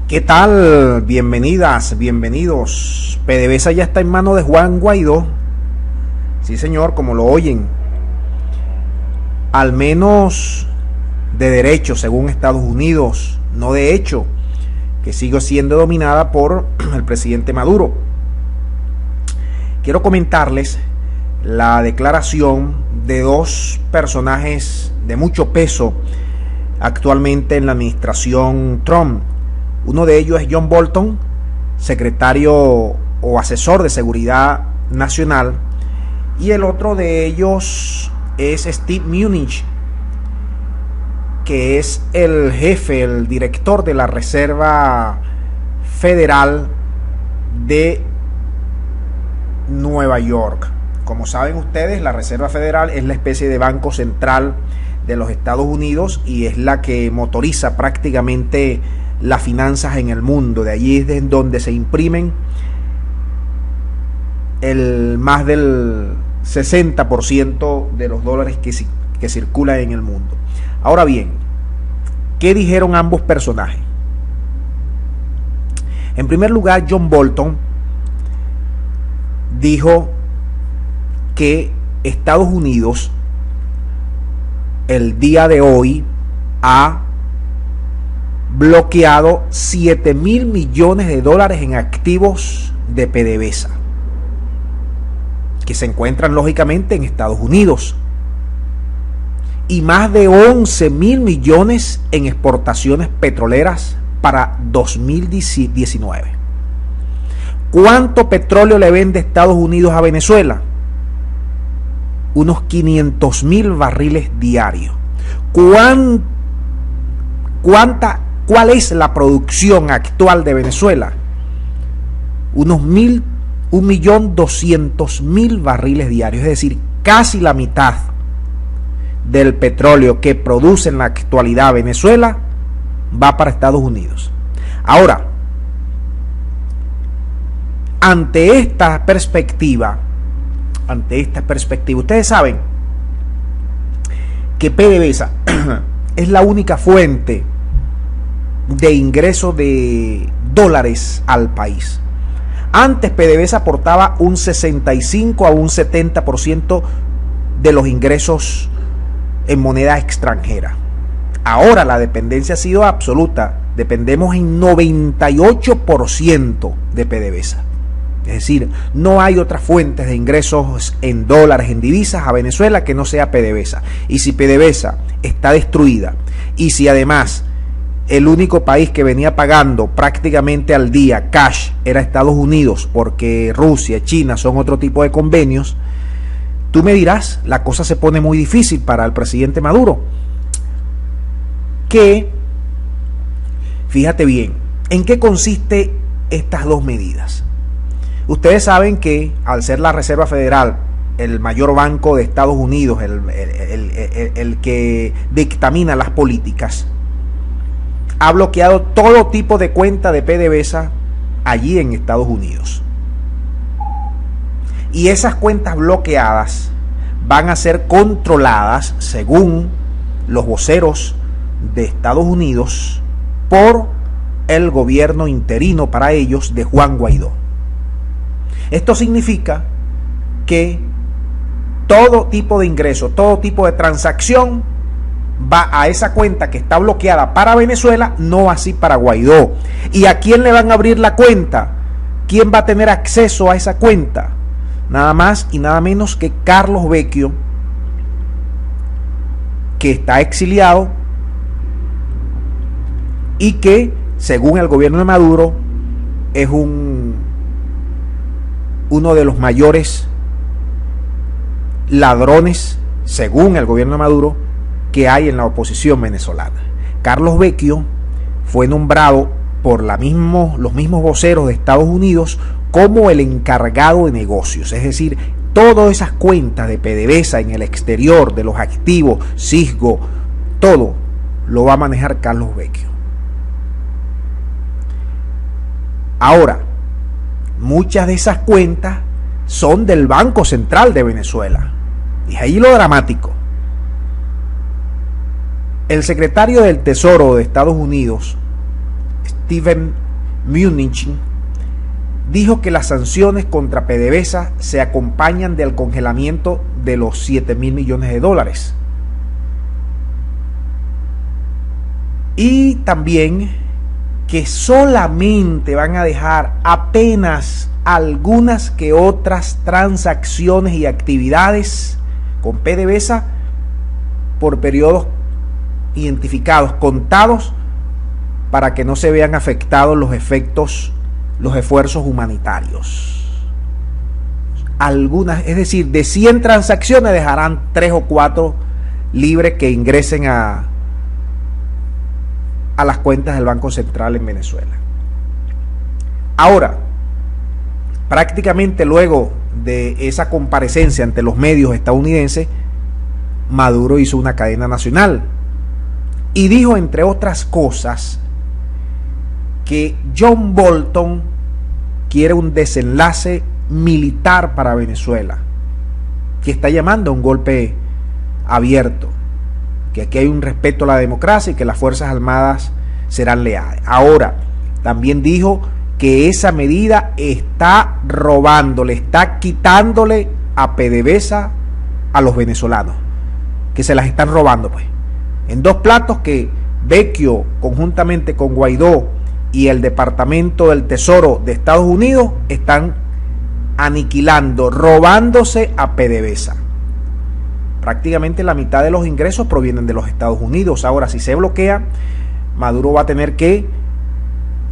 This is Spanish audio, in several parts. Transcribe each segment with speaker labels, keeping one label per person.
Speaker 1: ¿Qué tal? Bienvenidas, bienvenidos. PDVSA ya está en manos de Juan Guaidó. Sí, señor, como lo oyen. Al menos de derecho, según Estados Unidos, no de hecho, que sigue siendo dominada por el presidente Maduro. Quiero comentarles la declaración de dos personajes de mucho peso actualmente en la administración Trump. Uno de ellos es John Bolton, secretario o asesor de seguridad nacional, y el otro de ellos es Steve Mnuchin, que es el jefe, el director de la Reserva Federal de Nueva York. Como saben ustedes, la Reserva Federal es la especie de banco central de los Estados Unidos y es la que motoriza prácticamente las finanzas en el mundo. De allí es de donde se imprimen el más del 60% de los dólares que circulan en el mundo. Ahora bien, ¿qué dijeron ambos personajes? En primer lugar, John Bolton dijo que Estados Unidos el día de hoy ha bloqueado 7,000 millones de dólares en activos de PDVSA, que se encuentran lógicamente en Estados Unidos, y más de 11,000 millones en exportaciones petroleras para 2019. ¿Cuánto petróleo le vende Estados Unidos a Venezuela? Unos 500,000 barriles diarios. ¿Cuál es la producción actual de Venezuela? Unos 1.200.000 barriles diarios, es decir, casi la mitad del petróleo que produce en la actualidad Venezuela va para Estados Unidos. Ahora, ante esta perspectiva, ustedes saben que PDVSA es la única fuente de ingreso de dólares al país. Antes PDVSA aportaba un 65 a un 70% de los ingresos en moneda extranjera. Ahora la dependencia ha sido absoluta. Dependemos en 98% de PDVSA. Es decir, no hay otras fuentes de ingresos en dólares, en divisas a Venezuela que no sea PDVSA. Y si PDVSA está destruida, y si además el único país que venía pagando prácticamente al día cash era Estados Unidos, porque Rusia, China son otro tipo de convenios, tú me dirás, la cosa se pone muy difícil para el presidente Maduro. Que, fíjate bien, ¿en qué consiste estas dos medidas? Ustedes saben que al ser la Reserva Federal el mayor banco de Estados Unidos, el que dictamina las políticas, ha bloqueado todo tipo de cuenta de PDVSA allí en Estados Unidos. Y esas cuentas bloqueadas van a ser controladas, según los voceros de Estados Unidos, por el gobierno interino para ellos de Juan Guaidó. Esto significa que todo tipo de ingreso, todo tipo de transacción va a esa cuenta que está bloqueada para Venezuela, no así para Guaidó. ¿Y a quién le van a abrir la cuenta? ¿Quién va a tener acceso a esa cuenta? Nada más y nada menos que Carlos Vecchio, que está exiliado y que, según el gobierno de Maduro, es uno de los mayores ladrones, según el gobierno de Maduro, que hay en la oposición venezolana. Carlos Vecchio fue nombrado por los mismos voceros de Estados Unidos como el encargado de negocios, es decir, todas esas cuentas de PDVSA en el exterior, de los activos, Cisgo, todo lo va a manejar Carlos Vecchio. Ahora, muchas de esas cuentas son del Banco Central de Venezuela. Y ahí lo dramático. El secretario del Tesoro de Estados Unidos, Steven Mnuchin, dijo que las sanciones contra PDVSA se acompañan del congelamiento de los 7.000 millones de dólares. Y también que solamente van a dejar apenas algunas que otras transacciones y actividades con PDVSA por periodos identificados, contados, para que no se vean afectados los esfuerzos humanitarios. Algunas, es decir, de 100 transacciones dejarán 3 o 4 libres que ingresen a las cuentas del Banco Central en Venezuela. Ahora, prácticamente luego de esa comparecencia ante los medios estadounidenses, Maduro hizo una cadena nacional y dijo, entre otras cosas, que John Bolton quiere un desenlace militar para Venezuela, que está llamando a un golpe abierto, que aquí hay un respeto a la democracia y que las Fuerzas Armadas serán leales. Ahora, también dijo que esa medida está robándole, está quitándole a PDVSA a los venezolanos, que se las están robando, pues, en 2 platos que Vecchio, conjuntamente con Guaidó y el Departamento del Tesoro de Estados Unidos, están aniquilando, robándose a PDVSA. Prácticamente la mitad de los ingresos provienen de los Estados Unidos. Ahora, si se bloquea, Maduro va a tener que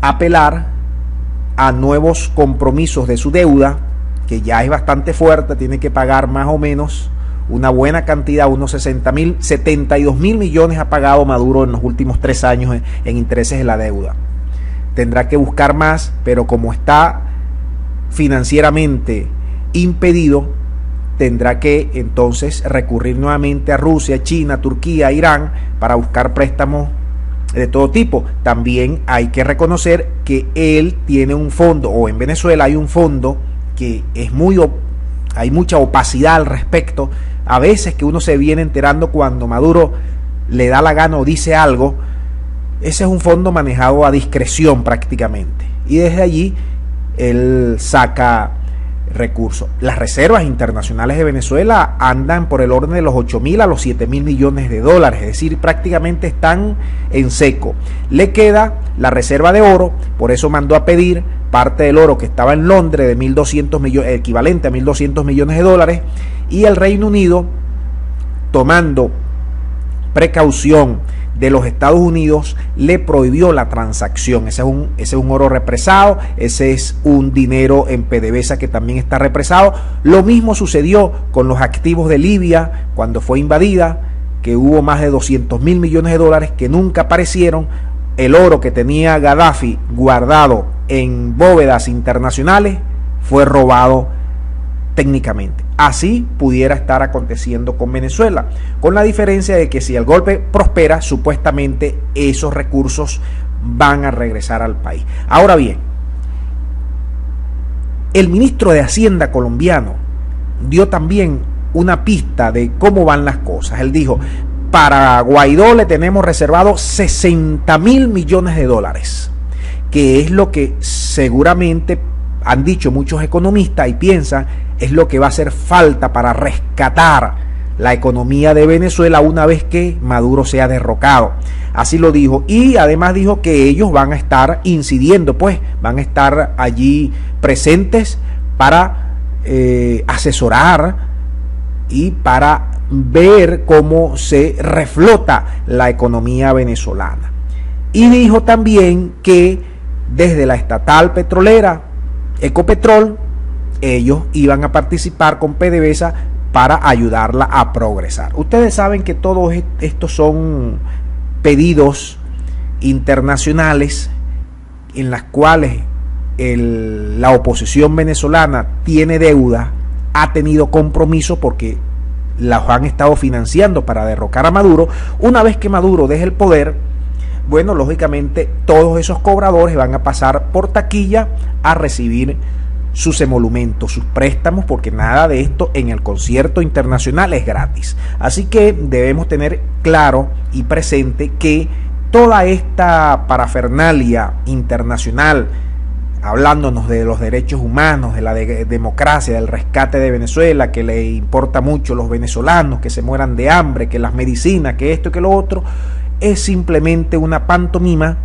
Speaker 1: apelar a nuevos compromisos de su deuda, que ya es bastante fuerte. Tiene que pagar más o menos una buena cantidad, unos 72 mil millones ha pagado Maduro en los últimos 3 años en intereses de la deuda. Tendrá que buscar más, pero como está financieramente impedido, tendrá que entonces recurrir nuevamente a Rusia, China, Turquía, Irán para buscar préstamos de todo tipo. También hay que reconocer que él tiene un fondo, o en Venezuela hay un fondo que es hay mucha opacidad al respecto. A veces que uno se viene enterando cuando Maduro le da la gana o dice algo. Ese es un fondo manejado a discreción prácticamente, y desde allí él saca recursos. Las reservas internacionales de Venezuela andan por el orden de los 8.000 a los 7.000 millones de dólares, es decir, prácticamente están en seco. Le queda la reserva de oro, por eso mandó a pedir parte del oro que estaba en Londres de 1.200 millones, equivalente a 1.200 millones de dólares, y el Reino Unido, tomando precaución de los Estados Unidos, le prohibió la transacción. Ese es un oro represado, ese es un dinero en PDVSA que también está represado. Lo mismo sucedió con los activos de Libia cuando fue invadida, que hubo más de 200.000 millones de dólares que nunca aparecieron. El oro que tenía Gaddafi guardado en bóvedas internacionales fue robado técnicamente. Así pudiera estar aconteciendo con Venezuela, con la diferencia de que si el golpe prospera, supuestamente esos recursos van a regresar al país. Ahora bien, el ministro de Hacienda colombiano dio también una pista de cómo van las cosas. Él dijo: para Guaidó le tenemos reservado 60.000 millones de dólares, que es lo que seguramente han dicho muchos economistas y piensan es lo que va a hacer falta para rescatar la economía de Venezuela una vez que Maduro sea derrocado. Así lo dijo, y además dijo que ellos van a estar incidiendo, pues van a estar allí presentes para asesorar y para ver cómo se reflota la economía venezolana. Y dijo también que desde la estatal petrolera Ecopetrol, ellos iban a participar con PDVSA para ayudarla a progresar. Ustedes saben que todos estos son pedidos internacionales en las cuales la oposición venezolana tiene deuda, ha tenido compromiso porque los han estado financiando para derrocar a Maduro. Una vez que Maduro deje el poder, bueno, lógicamente todos esos cobradores van a pasar por taquilla a recibir sus emolumentos, sus préstamos, porque nada de esto en el concierto internacional es gratis. Así que debemos tener claro y presente que toda esta parafernalia internacional, hablándonos de los derechos humanos, de la democracia, del rescate de Venezuela, que le importa mucho a los venezolanos, que se mueran de hambre, que las medicinas, que esto y que lo otro, es simplemente una pantomima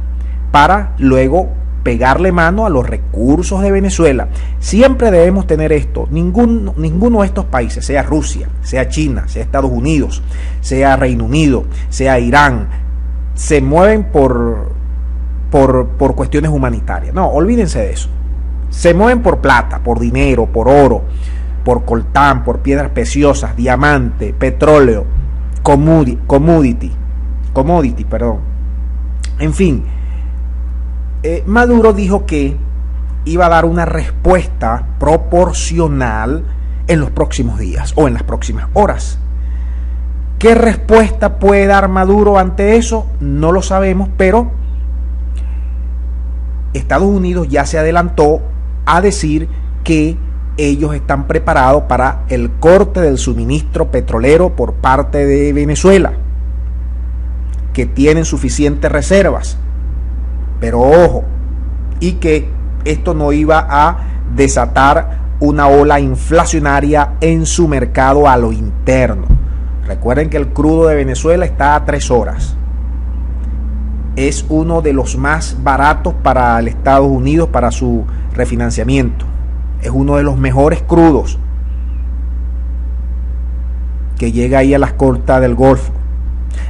Speaker 1: para luego pegarle mano a los recursos de Venezuela. Siempre debemos tener esto: ninguno de estos países, sea Rusia, sea China, sea Estados Unidos, sea Reino Unido, sea Irán, se mueven por cuestiones humanitarias. No, olvídense de eso. Se mueven por plata, por dinero, por oro, por coltán, por piedras preciosas, diamante, petróleo, commodity, perdón. En fin, Maduro dijo que iba a dar una respuesta proporcional en los próximos días o en las próximas horas. ¿Qué respuesta puede dar Maduro ante eso? No lo sabemos, pero Estados Unidos ya se adelantó a decir que ellos están preparados para el corte del suministro petrolero por parte de Venezuela, que tienen suficientes reservas, pero ojo, y que esto no iba a desatar una ola inflacionaria en su mercado a lo interno. Recuerden que el crudo de Venezuela está a 3 horas. Es uno de los más baratos para el Estados Unidos para su refinanciamiento. Es uno de los mejores crudos que llega ahí a las costas del Golfo.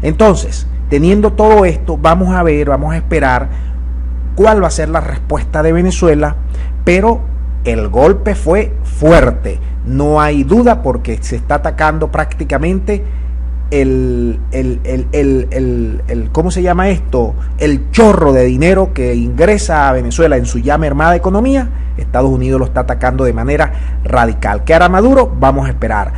Speaker 1: Entonces, teniendo todo esto, vamos a esperar cuál va a ser la respuesta de Venezuela, pero el golpe fue fuerte, no hay duda, porque se está atacando prácticamente ¿cómo se llama esto? El chorro de dinero que ingresa a Venezuela en su ya mermada economía. Estados Unidos lo está atacando de manera radical. ¿Qué hará Maduro? Vamos a esperar.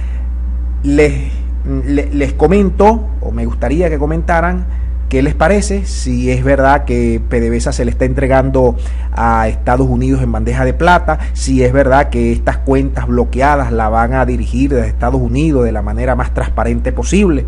Speaker 1: Les comento, o me gustaría que comentaran, ¿qué les parece? Si es verdad que PDVSA se le está entregando a Estados Unidos en bandeja de plata, si es verdad que estas cuentas bloqueadas la van a dirigir desde Estados Unidos de la manera más transparente posible.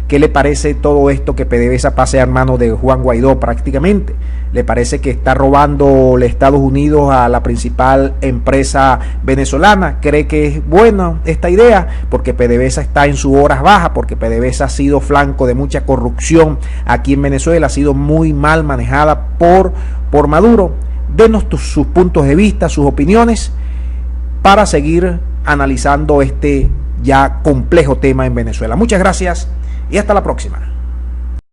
Speaker 1: ¿Qué le parece todo esto que PDVSA pase a manos de Juan Guaidó prácticamente? ¿Le parece que está robando Estados Unidos a la principal empresa venezolana? ¿Cree que es buena esta idea? Porque PDVSA está en sus horas bajas, porque PDVSA ha sido flanco de mucha corrupción aquí en Venezuela, ha sido muy mal manejada por Maduro. Denos sus puntos de vista, sus opiniones, para seguir analizando este ya complejo tema en Venezuela. Muchas gracias y hasta la próxima.